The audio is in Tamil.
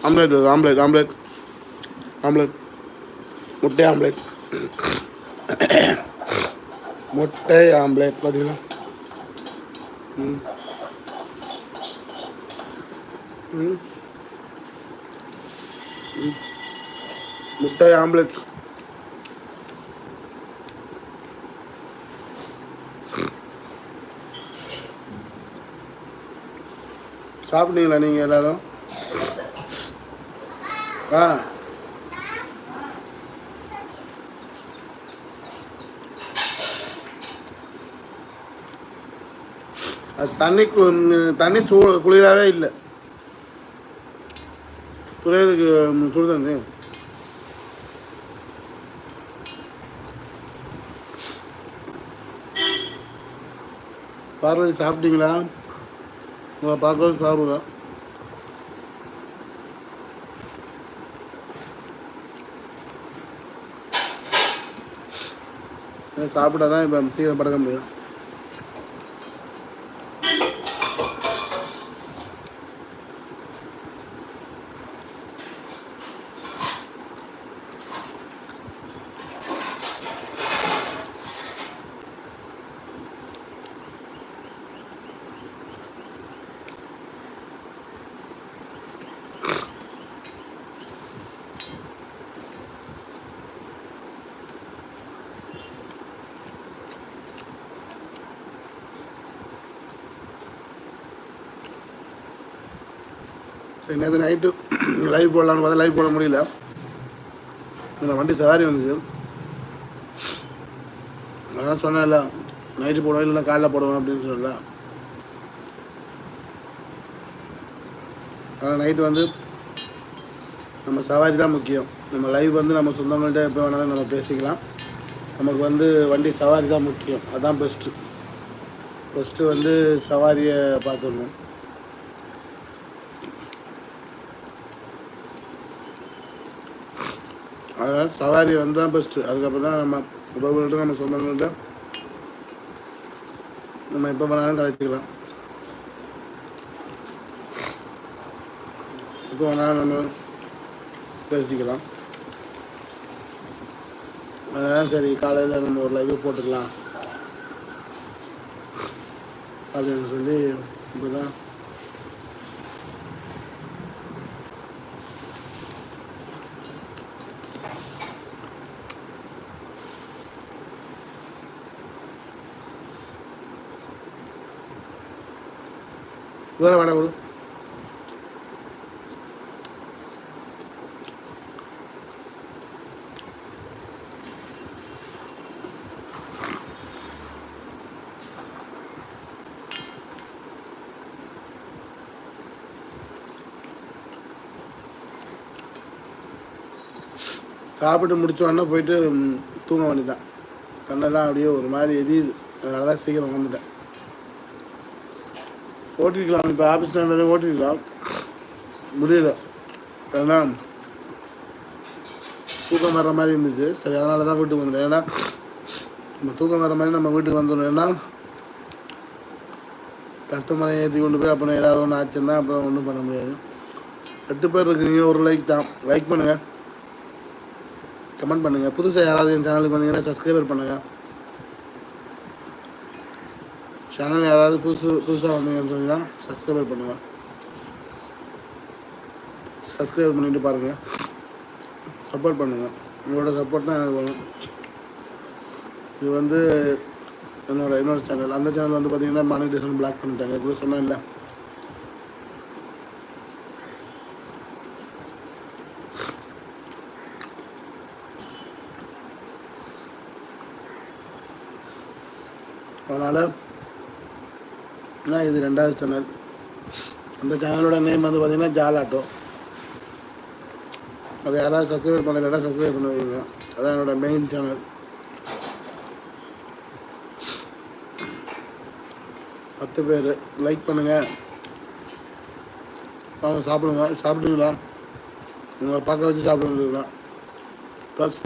ஆம்லேட் ஆம்லேட் ஆம்லேட் ஆம்லேட் முட்டை ஆம்லேட் முட்டை ஆம்லேட் பார்த்தீங்களா? ம் ம் முட்டை ஆம்லேட். சாப்பிட்டீங்களா நீங்கள் எல்லோரும்? ஆ அது தண்ணி குளிராகவே இல்லை. குளிரதுக்கு சுடு தண்ணி. பார்வதி சாப்பிட்டீங்களா? உங்களை பார்க்கறது சாப்பிடுங்க. சாப்பிட்டா தான் இப்போ சீக்கிரம் படுக்க முடியும். சரி, நேற்று நைட்டு லைவ் போடலான்னு பார்த்தா லைவ் போட முடியல. இந்த வண்டி சவாரி வந்துச்சு. அதான் சொன்னேன்ல, நைட்டு போடுவேன் இல்லைன்னா காலைல போடுவேன் அப்படின்னு சொல்லல. ஆனால் நைட்டு வந்து நம்ம சவாரி தான் முக்கியம். நம்ம லைவ் வந்து நம்ம சொந்தங்கள்கிட்ட எப்போ வேணாலும் நம்ம பேசிக்கலாம். நமக்கு வந்து வண்டி சவாரி தான் முக்கியம். அதுதான் ஃபஸ்ட்டு வந்து சவாரியை பார்த்துடணும். அதனால் சவாரி வந்து தான் பெஸ்ட்டு. அதுக்கப்புறம் தான் நம்ம உறவுகள்கிட்ட நம்ம சொந்தங்கள்கிட்ட நம்ம எப்போ வேணாலும் கதைச்சிக்கலாம். எப்போ வேணாலும் நம்ம பேசிக்கலாம். அதனால் சரி காலையில் நம்ம ஒரு லைவ் போட்டுக்கலாம் அப்படின்னு சொல்லி இப்போ தான் வேறு வேணா கொடு. சாப்பிட்டு முடிச்சோடனே போயிட்டு தூங்க வேண்டியதான். கண்ணெல்லாம் அப்படியே ஒரு மாதிரி எரியுது. அதனால தான் சீக்கிரம் வந்துட்டேன். ஓட்டிருக்கலாம், இப்போ ஆஃபீஸில் இருந்தாலும் ஓட்டிருக்கலாம், முடியல. ஏன்னா தூக்கம் வர்ற மாதிரி இருந்துச்சு. சரி, அதனால தான் வீட்டுக்கு வந்துட்டேன். ஏன்னா நம்ம தூக்கம் வர மாதிரி நம்ம வீட்டுக்கு வந்துடணும். ஏன்னா கஸ்டமரை ஏற்றி கொண்டு போய் அப்புறம் ஏதாவது ஒன்று ஆச்சுன்னா அப்புறம் ஒன்றும் பண்ண முடியாது. 8 பேர் இருக்குங்க. ஒரு லைக் தான். லைக் பண்ணுங்கள், கமெண்ட் பண்ணுங்கள். புதுசாக யாராவது என் சேனலுக்கு வந்தீங்கன்னா சப்ஸ்கிரைபர் பண்ணுங்கள். சேனல் யாராவது புதுசாக வந்தீங்கன்னு சொன்னீங்கன்னா சப்ஸ்கிரைபர் பண்ணுங்கள். சப்ஸ்கிரைபர் பண்ணிட்டு பாருங்கள், சப்போர்ட் பண்ணுங்கள். உங்களோட சப்போர்ட் தான் எனக்கு வேணும். இது வந்து என்னோட சேனல். அந்த சேனல் வந்து பார்த்தீங்கன்னா மானிட்டேஷன் பிளாக் பண்ணிட்டாங்க. இப்படி சொன்னேன் இல்லை. அதனால் இது 2வது சேனல். அந்த சேனலோட நேம் வந்து பார்த்தீங்கன்னா ஜாலாட்டோ. அது யாராவது சப்ஸ்கிரைப் பண்ணலைன்னா சப்ஸ்கிரைப் பண்ண வைங்க. அதான் என்னோடய மெயின் சேனல். 10 பேர் லைக் பண்ணுங்கள். வாங்க சாப்பிடுங்க. சாப்பிடுங்களா? உங்களை பார்க்க வச்சு சாப்பிடுங்களா? ப்ளஸ்